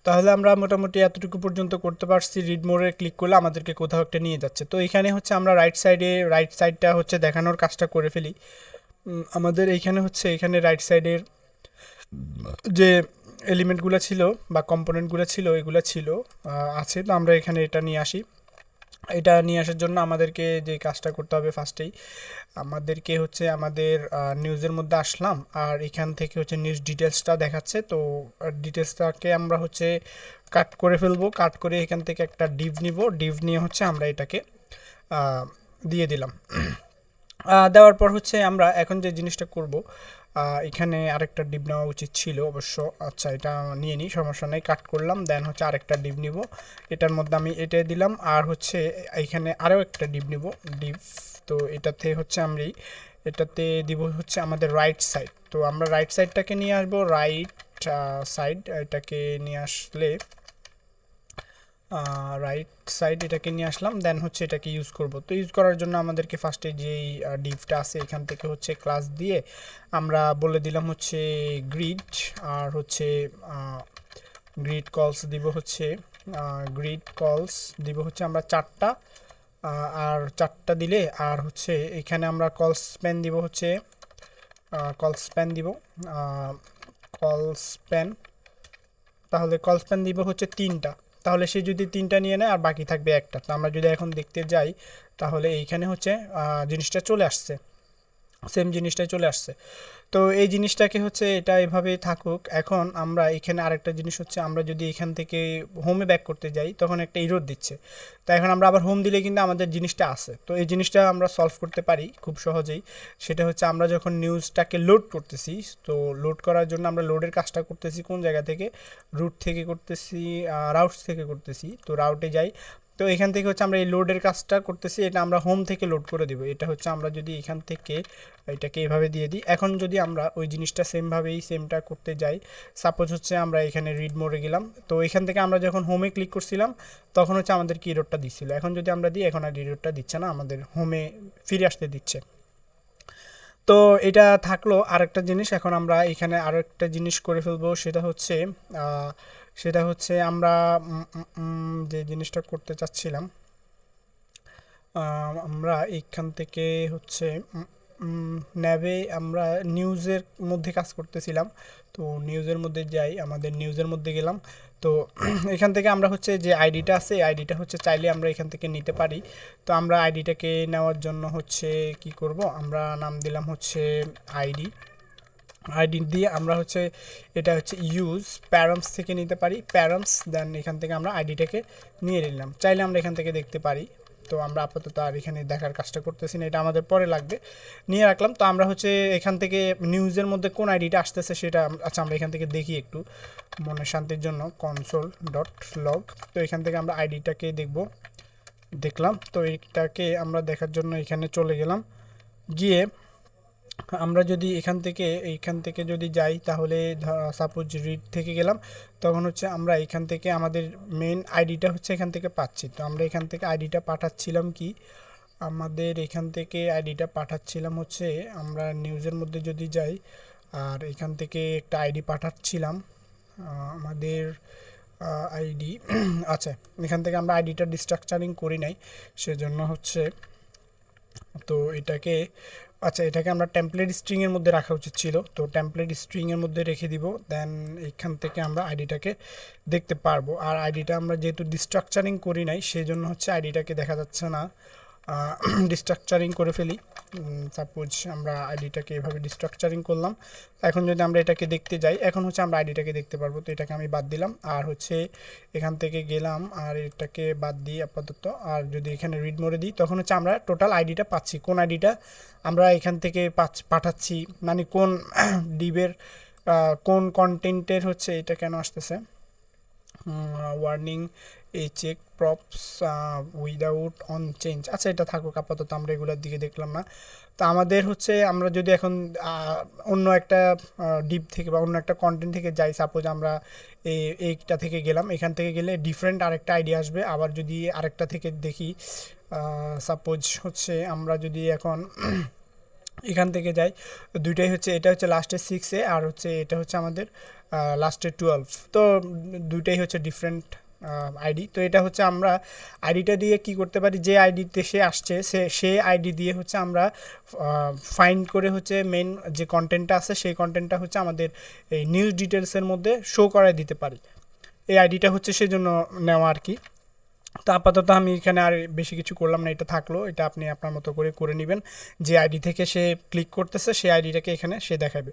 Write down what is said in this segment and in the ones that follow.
তাহলে আমরা মোটামুটি এতটুকু পর্যন্ত করতে পারছি। রিড মোরে ক্লিক করলে আমাদেরকে কোথাও একটা নিয়ে যাচ্ছে। তো এখানে হচ্ছে আমরা রাইট সাইডটা হচ্ছে দেখানোর কাজটা করে ফেলি। আমাদের এইখানে হচ্ছে এখানে রাইট সাইডের যে এলিমেন্টগুলো ছিল বা কম্পোনেন্টগুলো ছিল এগুলো ছিল আছে। তো আমরা এখানে এটা নিয়ে আসি। এটা নিয়ে আসার জন্য আমাদেরকে যে কাজটা করতে হবে ফার্স্টেই আমাদেরকে হচ্ছে আমাদের নিউজের মধ্যে আসলাম, আর এখান থেকে হচ্ছে নিউজ ডিটেলসটা দেখাচ্ছে। তো ডিটেলসটাকে আমরা হচ্ছে কাট করে ফেলবো। কাট করে এখান থেকে একটা ডিভ নিব। ডিভ নিয়ে হচ্ছে আমরা এটাকে আহ, দিয়ে দিলাম। দেওয়ার পর হচ্ছে আমরা এখন যে জিনিসটা করব, এখানে আরেকটা ডিপ নেওয়া উচিত ছিল অবশ্য। আচ্ছা, এটা নিয়ে নিই, সমস্যা নেই। কাট করলাম, দেন হচ্ছে আরেকটা ডিপ নিব। এটার মধ্যে আমি এটা দিলাম, আর হচ্ছে এইখানে আরও একটা ডিপ নিব। ডিপ, তো এটাতে হচ্ছে আমি এটাতে দিব হচ্ছে আমাদের রাইট সাইড। তো আমরা রাইট সাইডটাকে নিয়ে আসবো। রাইট সাইড এটাকে নিয়ে আসলে রাইট সাইড এটাকে নিয়ে আসলাম, দেন হচ্ছে এটাকে ইউজ করব। তো ইউজ করার জন্য আমাদেরকে ফার্স্টে যেই ডিভটা আছে এখান থেকে হচ্ছে ক্লাস দিয়ে আমরা বলে দিলাম হচ্ছে গ্রিড, আর হচ্ছে গ্রিড কলস দিব হচ্ছে গ্রিড কলস দিব হচ্ছে আমরা চারটা। আর চারটা দিলে আর হচ্ছে এখানে আমরা কল স্প্যান দিব হচ্ছে কল স্প্যান দিব কল স্প্যান। তাহলে কল স্প্যান দিব হচ্ছে তিনটা। তাহলে সে যদি তিনটা নিয়ে নেয় আর বাকি থাকবে একটা। তো আমরা যদি এখন দেখতে যাই তাহলে এইখানে হচ্ছে জিনিসটা চলে আসছে, সেম জিনিসটাই চলে আসছে। তো এই জিনিসটাকে হচ্ছে এটা এভাবেই থাকুক। এখন আমরা এখানে আরেকটা জিনিস হচ্ছে আমরা যদি এখান থেকে হোমে ব্যাক করতে যাই তখন একটা ইরর দিচ্ছে। তো এখন আমরা আবার হোম দিলে কিন্তু আমাদের জিনিসটা আসে। তো এই জিনিসটা আমরা সলভ করতে পারি খুব সহজেই। সেটা হচ্ছে আমরা যখন নিউজটাকে লোড করতেছি, তো লোড করার জন্য আমরা লোডের কাজটা করতেছি কোন জায়গা থেকে, রুট থেকে করতেছি, রাউটস থেকে করতেছি। তো রাউটে যাই, তো এখান থেকে হচ্ছে আমরা এই লোডের কাজটা করতেছি। এটা আমরা হোম থেকে লোড করে দিব। এটা হচ্ছে আমরা যদি এখান থেকে এটাকে এভাবে দিয়ে দিই। এখন যদি আমরা ওই জিনিসটা সেমভাবেই সেমটা করতে যাই, সাপোজ হচ্ছে আমরা এখানে রিড মোডে গেলাম। তো এখান থেকে আমরা যখন হোমে ক্লিক করছিলাম তখন হচ্ছে আমাদের কি ইররটা দিচ্ছিল। এখন যদি আমরা দিই, এখন আর ইররটা দিচ্ছে না, আমাদের হোমে ফিরে আসতে দিচ্ছে। তো এটা থাকলো আরেকটা জিনিস। এখন আমরা এখানে আরও একটা জিনিস করে ফেলবো। সেটা হচ্ছে আমরা যে জিনিসটা করতে চাচ্ছিলাম, আমরা এইখান থেকে হচ্ছে ন্যাবে আমরা নিউজের মধ্যে কাজ করতেছিলাম। তো নিউজের মধ্যে যাই, আমাদের নিউজের মধ্যে গেলাম। তো এখান থেকে আমরা হচ্ছে যে আইডিটা আছে এই আইডিটা হচ্ছে চাইলে আমরা এখান থেকে নিতে পারি। তো আমরা আইডিটাকে নেওয়ার জন্য হচ্ছে কি করব, আমরা নাম দিলাম হচ্ছে আইডি। আইডি দিয়ে আমরা হচ্ছে এটা হচ্ছে ইউজ প্যারামস থেকে নিতে পারি, প্যারামস। দেন এখান থেকে আমরা আইডিটাকে নিয়ে নিলাম। চাইলে আমরা এখান থেকে দেখতে পারি। তো আমরা আপাতত আর এখানে দেখার কাজটা করতেছি না, এটা আমাদের পরে লাগবে। নিয়ে রাখলাম। তো আমরা হচ্ছে এখান থেকে নিউজের মধ্যে কোন আইডিটা আসতেছে সেটা আচ্ছা আমরা এখান থেকে দেখি একটু মনের শান্তির জন্য, কনসোল ডট লগ। তো এখান থেকে আমরা আইডিটাকে দেখলাম। তো এইটাকে আমরা দেখার জন্য এখানে চলে গেলাম। গিয়ে আমরা যদি এইখান থেকে যদি যাই তাহলে সাপোজ রিড থেকে গেলাম, তখন হচ্ছে আমরা এখান থেকে আমাদের মেন আইডিটা হচ্ছে এখান থেকে পাচ্ছি। তো আমরা এখান থেকে আইডিটা পাঠাচ্ছিলাম কি, আমাদের এখান থেকে আইডিটা পাঠাচ্ছিলাম হচ্ছে আমরা নিউজের মধ্যে যদি যাই, আর এখান থেকে একটা আইডি পাঠাচ্ছিলাম আমাদের আইডি আচ্ছা এখান থেকে আমরা আইডিটা ডিস্ট্রাকচারিং করি নাই, সেজন্য হচ্ছে। তো এটাকে আমরা টেমপ্লেট স্ট্রিংয়ের মধ্যে রাখা উচিত ছিল। তো টেমপ্লেট স্ট্রিংয়ের মধ্যে রেখে দিব। দেন এখান থেকে আমরা আইডিটাকে দেখতে পারবো। আর আইডিটা আমরা যেহেতু ডিস্ট্রাকচারিং করি নাই সেই জন্য হচ্ছে আইডিটাকে দেখা যাচ্ছে না। ডিস্ট্রাকচারিং করে ফেলি। সাপোজ আমরা আইডিটাকে এভাবে ডিস্ট্রাকচারিং করলাম। এখন যদি আমরা এটাকে দেখতে যাই, এখন হচ্ছে আমরা আইডিটাকে দেখতে পারবো। তো এটাকে আমি বাদ দিলাম, আর হচ্ছে এখান থেকে গেলাম আর এটাকে বাদ দিই আপাতত। আর যদি এখানে রিড মোডে দিই তখন হচ্ছে আমরা টোটাল আইডিটা পাচ্ছি, কোন আইডিটা আমরা এখান থেকে পাঠাচ্ছি, মানে কোন ডিবের কোন কন্টেন্টের হচ্ছে এটা কেন আসতেছে ওয়ার্নিং এই check props without on change. আচ্ছা এটা থাকুক আপাতত, আমরা এগুলোর দিকে দেখলাম না। তো আমাদের হচ্ছে আমরা যদি এখন অন্য একটা ডিপ থেকে বা অন্য একটা কন্টেন্ট থেকে যাই, সাপোজ আমরা এইটা থেকে গেলাম, এখান থেকে গেলে ডিফারেন্ট আরেকটা আইডিয়া আসবে। আবার যদি আরেকটা থেকে দেখি, সাপোজ হচ্ছে আমরা যদি এখন এখান থেকে যাই, দুইটাই হচ্ছে, এটা হচ্ছে লাস্টের 6 আর হচ্ছে এটা হচ্ছে আমাদের লাস্টে 12। তো দুইটাই হচ্ছে ডিফারেন্ট আইডি। তো এটা হচ্ছে আমরা আইডিটা দিয়ে কি করতে পারি, যে আইডিতে সে আসছে সে আইডি দিয়ে হচ্ছে আমরা ফাইন্ড করে হচ্ছে মেন যে কন্টেন্টটা আছে সেই কন্টেন্টটা হচ্ছে আমাদের এই নিউজ ডিটেলসের মধ্যে শো করায় দিতে পারি। এই আইডিটা হচ্ছে সেজন্য নেওয়া আর কি। তো আপাতত আমি এখানে আর বেশি কিছু করলাম না, এটা থাকলো, এটা আপনি আপনার মতো করে নেবেন। যে আইডি থেকে সে ক্লিক করতেছে সেই আইডিটাকে এখানে সে দেখাবে।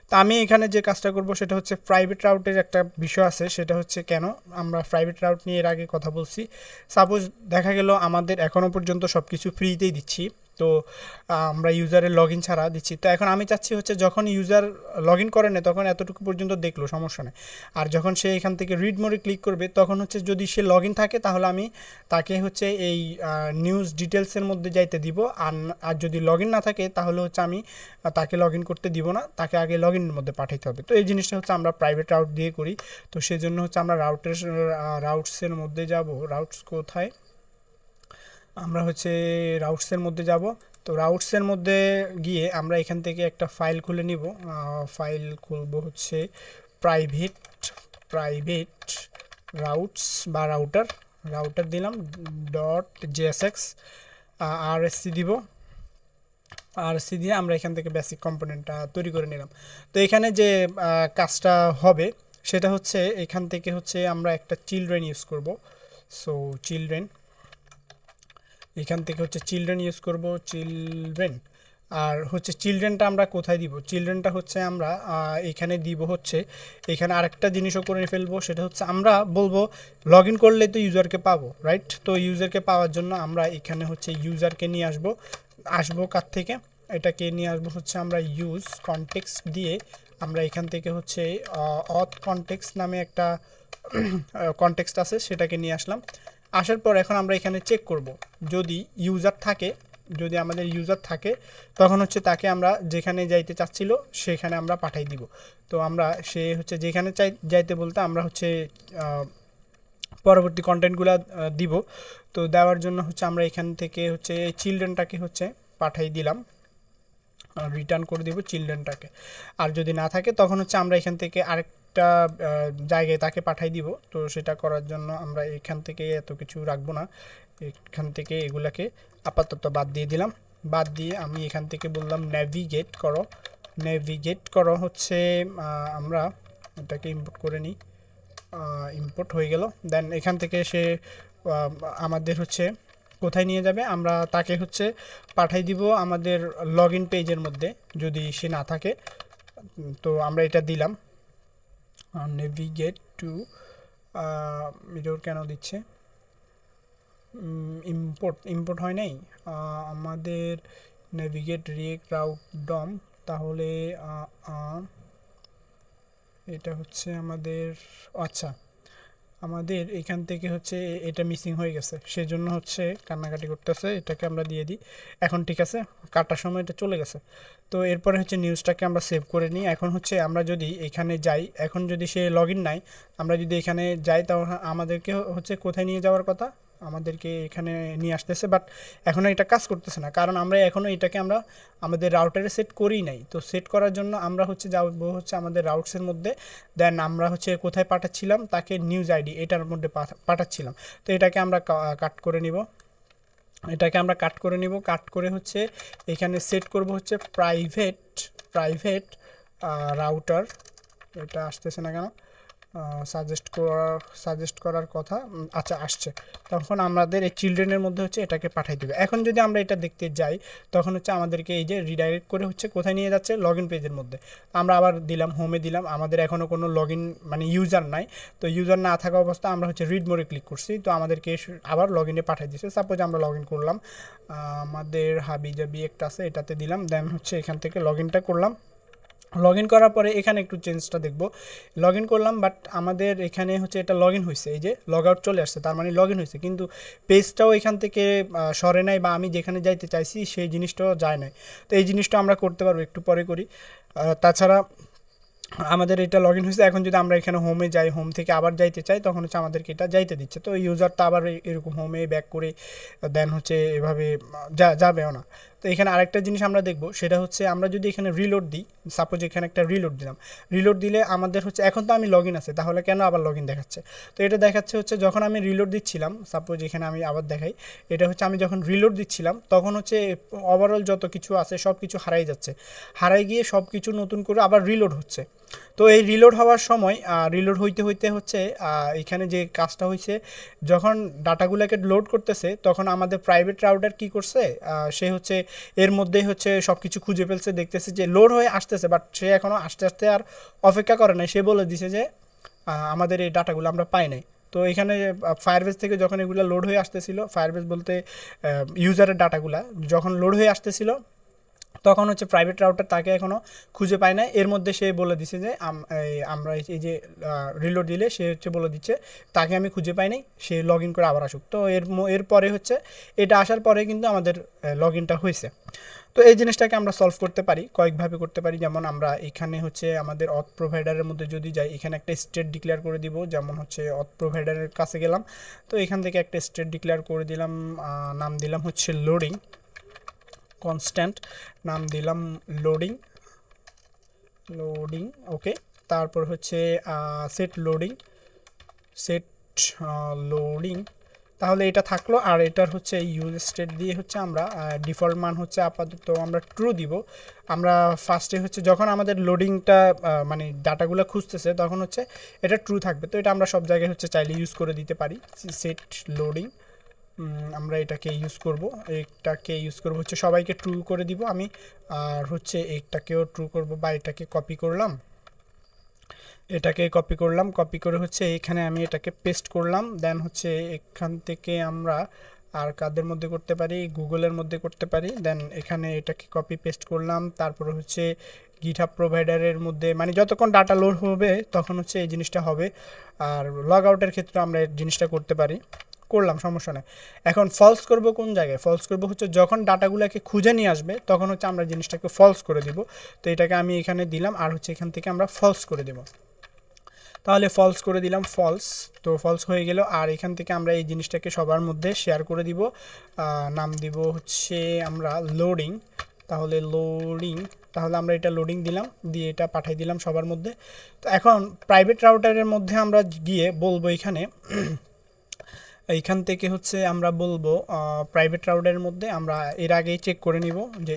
তো আমি এখানে যে কাজটা করব সেটা হচ্ছে প্রাইভেট রাউটের একটা বিষয় আছে, সেটা হচ্ছে কেন আমরা প্রাইভেট রাউট নিয়ে এর আগে কথা বলছি। সাপোজ দেখা গেল আমাদের এখনও পর্যন্ত সব কিছু ফ্রিতেই দিচ্ছি, তো আমরা ইউজারের লগ ইন ছাড়া দিচ্ছি। তো এখন আমি চাচ্ছি হচ্ছে যখন ইউজার লগ ইন করে না তখন এতটুকু পর্যন্ত দেখলো, সমস্যা নেই। আর যখন সে এখান থেকে রিড মোডে ক্লিক করবে তখন হচ্ছে যদি সে লগ ইন থাকে তাহলে আমি তাকে হচ্ছে এই নিউজ ডিটেলসের মধ্যে যাইতে দিব। আর যদি লগ ইন না থাকে তাহলে হচ্ছে আমি তাকে লগ ইন করতে দিব না, তাকে আগে লগ ইনের মধ্যে পাঠাইতে হবে। তো এই জিনিসটা হচ্ছে আমরা প্রাইভেট রাউট দিয়ে করি। তো সেজন্য হচ্ছে আমরা রাউটসের মধ্যে যাব। রাউটস কোথায়, আমরা হচ্ছে রাউটসের মধ্যে যাব। তো রাউটসের মধ্যে গিয়ে আমরা এখান থেকে একটা ফাইল খুলে নিব। ফাইল খুলব হচ্ছে প্রাইভেট প্রাইভেট রাউটস বা রাউটার দিলাম .jsx, আরএসসি দিব। আরএসসি দিয়ে আমরা এখান থেকে বেসিক কম্পোনেন্টটা তৈরি করে নিলাম। তো এখানে যে কাজটা হবে সেটা হচ্ছে এখান থেকে হচ্ছে আমরা একটা চিলড্রেন ইউজ করব। সো চিলড্রেন, এখান থেকে হচ্ছে চিলড্রেন ইউজ করব, চিলড্রেন। আর হচ্ছে চিলড্রেনটা আমরা কোথায় দিব, চিলড্রেনটা হচ্ছে আমরা এখানে দিব হচ্ছে এখানে আরেকটা জিনিসও করে ফেলবো, সেটা হচ্ছে আমরা বলবো লগ ইন করলে তো ইউজারকে পাবো, রাইট? তো ইউজারকে পাওয়ার জন্য আমরা এখানে হচ্ছে ইউজারকে নিয়ে আসবো কার থেকে, এটাকে নিয়ে আসবো হচ্ছে আমরা ইউজ কনটেক্সট দিয়ে। আমরা এখান থেকে হচ্ছে অথ কনটেক্সট নামে একটা কনটেক্সট আছে, সেটাকে নিয়ে আসলাম। আসার পর এখন আমরা এখানে চেক করব যদি ইউজার থাকে, যদি আমাদের ইউজার থাকে তখন হচ্ছে তাকে আমরা যেখানে যাইতে চাচ্ছিল সেখানে আমরা পাঠাই দিব। তো আমরা সে হচ্ছে যেখানে যাইতে বলতে আমরা হচ্ছে পরবর্তী কন্টেন্টগুলো দিব। তো দেওয়ার জন্য হচ্ছে আমরা এখান থেকে হচ্ছে চিলড্রেনটাকে হচ্ছে পাঠাই দিলাম, রিটার্ন করে দিব চিলড্রেনটাকে। আর যদি না থাকে তখন হচ্ছে আমরা এখান থেকে আরেকটা জায়গায় তাকে পাঠাই দিব। তো সেটা করার জন্য আমরা এখান থেকে এত কিছু রাখবো না, এখান থেকে এগুলাকে আপাতত বাদ দিয়ে দিলাম। বাদ দিয়ে আমি এখান থেকে বললাম নেভিগেট করো হচ্ছে আমরা এটাকে ইম্পোর্ট করে নিই। ইম্পোর্ট হয়ে গেল। দেন এখান থেকে সে আমাদের হচ্ছে কোথায় নিয়ে যাবে, আমরা তাকে হচ্ছে পাঠাই দিব আমাদের লগ ইন পেজের মধ্যে যদি সে না থাকে। তো আমরা এটা দিলাম নেভিগেট টু, এরর কেন দিচ্ছে, ইম্পোর্ট হয় নাই আমাদের নেভিগেট রিয়েক্ট রাউট ডম। তাহলে এটা হচ্ছে আমাদের, আচ্ছা আমাদের এখান থেকে হচ্ছে এটা মিসিং হয়ে গেছে, সেজন্য হচ্ছে কান্নাকাটি করতেছে। এটাকে আমরা দিয়ে দিই। এখন ঠিক আছে, কাটার সময় এটা চলে গেছে। তো এরপরে হচ্ছে নিউজটাকে আমরা সেভ করে নিই। এখন হচ্ছে আমরা যদি এখানে যাই, এখন যদি সে লগ ইন নাই, আমরা যদি এখানে যাই তাহলে আমাদেরকে হচ্ছে কোথায় নিয়ে যাওয়ার কথা, আমাদেরকে এখানে নিয়ে আসতেছে, বাট এখনও এটা কাজ করতেছে না, কারণ আমরা এখনও এটাকে আমরা আমাদের রাউটারে সেট করিই নাই। তো সেট করার জন্য আমরা হচ্ছে যাবো হচ্ছে আমাদের রাউটসের মধ্যে। দেন আমরা হচ্ছে কোথায় পাঠাচ্ছিলাম, তাকে নিউজ আইডি এটার মধ্যে পাঠাচ্ছিলাম। তো এটাকে আমরা কাট করে নিব, কাট করে হচ্ছে এখানে সেট করব হচ্ছে প্রাইভেট রাউটার। এটা আসতেছে না কেন, সাজেস্ট করার কথা, আচ্ছা আসছে। তখন আমাদের এই চিলড্রেনের মধ্যে হচ্ছে এটাকে পাঠাই দেবে। এখন যদি আমরা এটা দেখতে যাই তখন হচ্ছে আমাদেরকে এই যে রিডাইরেক্ট করে হচ্ছে কোথায় নিয়ে যাচ্ছে, লগ ইন পেজের মধ্যে। আমরা আবার দিলাম হোমে দিলাম, আমাদের এখনও কোনো লগ ইন মানে ইউজার নাই। তো ইউজার না থাকা অবস্থা আমরা হচ্ছে রিড মোডে ক্লিক করছি, তো আমাদেরকে আবার লগ ইনে পাঠিয়ে দিচ্ছে। সাপোজ আমরা লগ ইন করলাম, আমাদের হাবিজাবি একটা আছে এটাতে দিলাম, দেন হচ্ছে এখান থেকে লগ ইনটা করলাম। লগ ইন করার পরে এখানে একটু চেঞ্জটা দেখব। লগ ইন করলাম, বাট আমাদের এখানে হচ্ছে এটা লগ ইন হয়েছে, এই যে লগ আউট চলে আসছে, তার মানে লগ ইন হয়েছে, কিন্তু পেজটাও এখান থেকে সরে নাই বা আমি যেখানে যাইতে চাইছি সেই জিনিসটাও যায় নাই। তো এই জিনিসটা আমরা করতে পারবো, একটু পরে করি। তাছাড়া আমাদের এটা লগ ইন হয়েছে। এখন যদি আমরা এখানে হোমে যাই, হোম থেকে আবার যাইতে চাই, তখন হচ্ছে আমাদেরকে এটা যাইতে দিচ্ছে। তো ইউজার তো আবার এরকম হোমে ব্যাক করে দেন হচ্ছে এভাবে যাবেও না। তো এখানে আরেকটা জিনিস আমরা দেখব, সেটা হচ্ছে আমরা যদি এখানে রিলোড দিই, সাপোজ এখানে একটা রিলোড দিলাম, রিলোড দিলে আমাদের হচ্ছে এখন তো আমি লগ ইন আছে, তাহলে কেন আবার লগ ইন দেখাচ্ছে? তো এটা দেখাচ্ছে হচ্ছে যখন আমি রিলোড দিচ্ছিলাম, সাপোজ এখানে আমি আবার দেখাই, এটা হচ্ছে আমি যখন রিলোড দিচ্ছিলাম তখন হচ্ছে ওভারঅল যত কিছু আছে সব কিছু হারাই যাচ্ছে, হারাই গিয়ে সব কিছু নতুন করে আবার রিলোড হচ্ছে। তো এই রিলোড হওয়ার সময় রিলোড হইতে হইতে হচ্ছে এখানে যে কাজটা হয়েছে, যখন ডাটাগুলোকে লোড করতেছে তখন আমাদের প্রাইভেট রাউটার কি করছে, সে হচ্ছে এর মধ্যেই হচ্ছে সব কিছু খুঁজে ফেলছে, দেখতেছে যে লোড হয়ে আসতেছে, বাট সে এখনও আস্তে আস্তে আর অপেক্ষা করে নাই, সে বলে দিছে যে আমাদের এই ডাটাগুলো আমরা পাই নাই। তো এখানে ফায়ারবেস থেকে যখন এগুলো লোড হয়ে আসতেছিল, ফায়ারবেস বলতে ইউজারের ডাটাগুলা যখন লোড হয়ে আসতেছিল, তখন হচ্ছে প্রাইভেট রাউটার তাকে এখনও খুঁজে পায় না। এর মধ্যে সে বলে দিছে যে আমরা এই যে রিলোড দিলে সে হচ্ছে বলে দিচ্ছে তাকে আমি খুঁজে পাই নাই, সে লগ ইন করে আবার আসুক। তো এরপরে হচ্ছে এটা আসার পরে কিন্তু আমাদের লগ ইনটা হয়েছে। তো এই জিনিসটাকে আমরা সলভ করতে পারি, কয়েকভাবে করতে পারি। যেমন আমরা এখানে হচ্ছে আমাদের অথ প্রোভাইডারের মধ্যে যদি যাই, এখানে একটা স্টেট ডিক্লেয়ার করে দিব, যেমন হচ্ছে অথ প্রোভাইডারের কাছে গেলাম, তো এখান থেকে একটা স্টেট ডিক্লেয়ার করে দিলাম, নাম দিলাম হচ্ছে লোডিং কনস্ট্যান্ট, নাম দিলাম লোডিং লোডিং ওকে। তারপর হচ্ছে সেট লোডিং সেট লোডিং, তাহলে এটা থাকলো। আর এটার হচ্ছে ইউজ স্টেট দিয়ে হচ্ছে আমরা ডিফল্ট মান হচ্ছে আপাতত আমরা ট্রু দিব। আমরা ফার্স্টে হচ্ছে যখন আমাদের লোডিংটা মানে ডাটাগুলো খুঁজতেছে তখন হচ্ছে এটা ট্রু থাকবে। তো এটা আমরা সব জায়গায় হচ্ছে চাইলে ইউজ করে দিতে পারি, সেট লোডিং। আমরা এটাকে ইউজ করব, হচ্ছে সবাইকে ট্রু করে দিব আমি, আর হচ্ছে এটাকেও ট্রু করব, বা এটাকে কপি করলাম, কপি করে হচ্ছে এখানে আমি এটাকে পেস্ট করলাম। দেন হচ্ছে এখান থেকে আমরা আর কাদের মধ্যে করতে পারি, গুগলের মধ্যে করতে পারি। দেন এখানে এটাকে কপি পেস্ট করলাম, তারপর হচ্ছে গিটহাব প্রোভাইডারের মধ্যে, মানে যতক্ষণ ডাটা লোড হবে তখন হচ্ছে এই জিনিসটা হবে। আর লগ আউটের ক্ষেত্রে আমরা এই জিনিসটা করতে পারি, করলাম, সমস্যা নেই। এখন ফলস করব কোন জায়গায়? ফলস করব হচ্ছে যখন ডাটাগুলোকে খুঁজে নিয়ে আসবে তখন হচ্ছে আমরা জিনিসটাকে ফলস করে দিব। তো এটাকে আমি এখানে দিলাম, আর হচ্ছে এখান থেকে আমরা ফলস করে দেব। তাহলে ফলস করে দিলাম, ফলস। তো ফলস হয়ে গেল। আর এখান থেকে আমরা এই জিনিসটাকে সবার মধ্যে শেয়ার করে দিব, নাম দিব হচ্ছে আমরা লোডিং। তাহলে আমরা এটা লোডিং দিলাম, দিয়ে এটা পাঠিয়ে দিলাম সবার মধ্যে। তো এখন প্রাইভেট রাউটারের মধ্যে আমরা গিয়ে বলবো এইখান থেকে হচ্ছে আমরা বলবো প্রাইভেট রাউটারের মধ্যে আমরা এর আগেই চেক করে নিব যে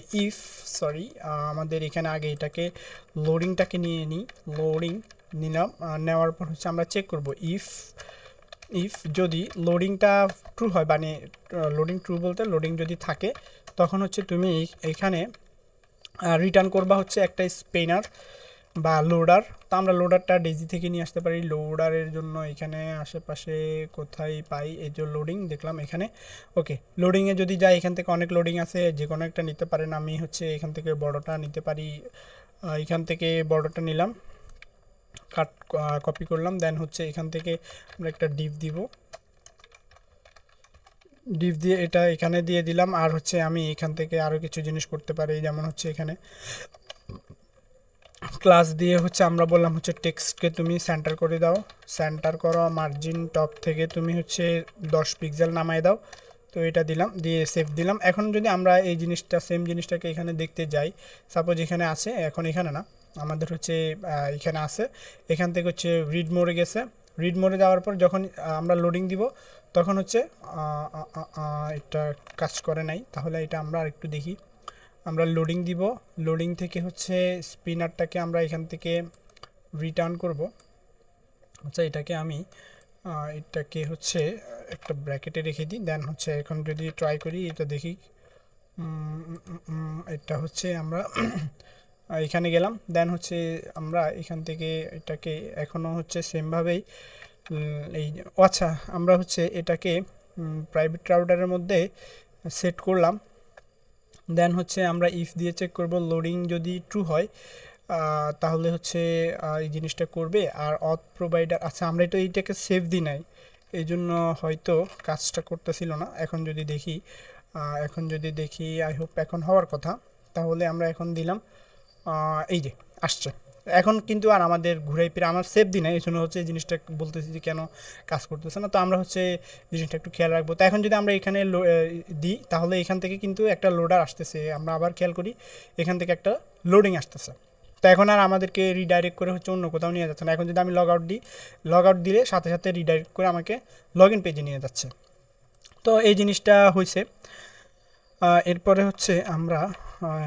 আমাদের এখানে আগে এটাকে লোডিংটাকে নিয়ে নিই। লোডিং নিলাম, নেওয়ার পর হচ্ছে আমরা চেক করব ইফ যদি লোডিংটা ট্রু হয়, মানে লোডিং ট্রু বলতে লোডিং যদি থাকে, তখন হচ্ছে তুমি এখানে রিটার্ন করবা হচ্ছে একটা স্পেনার বা লোডার। তো আমরা লোডারটা ডেজি থেকে নিয়ে আসতে পারি। লোডারের জন্য এখানে আশেপাশে কোথায় পাই, এই যে লোডিং দেখলাম এখানে। ওকে, লোডিংয়ে যদি যাই, এখান থেকে অনেক লোডিং আছে, যে কোনো একটা নিতে পারেন। আমি হচ্ছে এখান থেকে বড়টা নিতে পারি, এখান থেকে বড়টা নিলাম, কপি করলাম। দেন হচ্ছে এখান থেকে আমরা একটা ডিভ দিয়ে এটা এখানে দিয়ে দিলাম। আর হচ্ছে আমি এখান থেকে আরও কিছু জিনিস করতে পারি, যেমন হচ্ছে এখানে ক্লাস দিয়ে হচ্ছে আমরা বললাম হচ্ছে টেক্সটকে তুমি সেন্টার করে দাও, সেন্টার করো, মার্জিন টপ থেকে তুমি হচ্ছে 10 পিক্সেল নামায় দাও। তো এটা দিলাম, দিয়ে সেভ দিলাম। এখন যদি আমরা এই জিনিসটা, সেম জিনিসটাকে এখানে দেখতে যাই, সাপোজ এখানে আছে, এখন এখানে না, আমাদের হচ্ছে এখানে আছে, এখান থেকে হচ্ছে রিড মোডে গেছে। রিড মোডে যাওয়ার পর যখন আমরা লোডিং দিব তখন হচ্ছে এটা কাজ করে নাই। তাহলে এটা আমরা আরেকটু দেখি, আমরা লোডিং দিব, লোডিং থেকে হচ্ছে স্পিনারটাকে আমরা এখান থেকে রিটার্ন করব। আচ্ছা, এটাকে হচ্ছে একটা ব্র্যাকেটে রেখে দিই। দেন হচ্ছে এখন যদি ট্রাই করি, এটা দেখি, এটা হচ্ছে আমরা এখানে গেলাম। দেন হচ্ছে আমরা এখান থেকে এটাকে এখনও হচ্ছে সেমভাবেই এই, আচ্ছা, আমরা হচ্ছে এটাকে প্রাইভেট রাউটারের মধ্যে সেট করলাম। দেন হচ্ছে আমরা ইফ দিয়ে চেক করব, লোডিং যদি ট্রু হয় তাহলে হচ্ছে এই জিনিসটা করবে। আর অথ প্রোভাইডার, আচ্ছা আমরা তো এইটাকে সেভ দিই নাই, এই জন্য হয়তো কাজটা করতেছিল না। এখন যদি দেখি আই হোপ এখন হওয়ার কথা। তাহলে আমরা এখন দিলাম, এই যে আসছে। এখন কিন্তু আর আমাদের ঘুরাই ফিরে আমার সেভ দিই না, এই জন্য হচ্ছে এই জিনিসটা বলতেছি যে কেন কাজ করতেছে না। তো আমরা হচ্ছে জিনিসটা একটু খেয়াল রাখবো। তো এখন যদি আমরা এখানে দিই তাহলে এখান থেকে কিন্তু একটা লোডার আসতেছে, আমরা আবার খেয়াল করি এখান থেকে একটা লোডিং আসতেছে। তো এখন আর আমাদেরকে রিডাইরেক্ট করে হচ্ছে অন্য কোথাও নিয়ে যাচ্ছে না। এখন যদি আমি লগ আউট দিই, লগ আউট দিলে সাথে সাথে রিডাইরেক্ট করে আমাকে লগ ইন পেজে নিয়ে যাচ্ছে। তো এই জিনিসটা হয়েছে। এরপরে হচ্ছে আমরা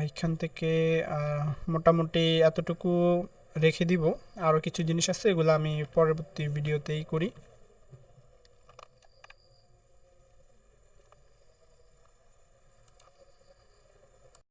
এখান থেকে মোটামুটি এতটুকু রেখে দিব। আরও কিছু জিনিস আছে, এগুলো আমি পরবর্তী ভিডিওতেই করি।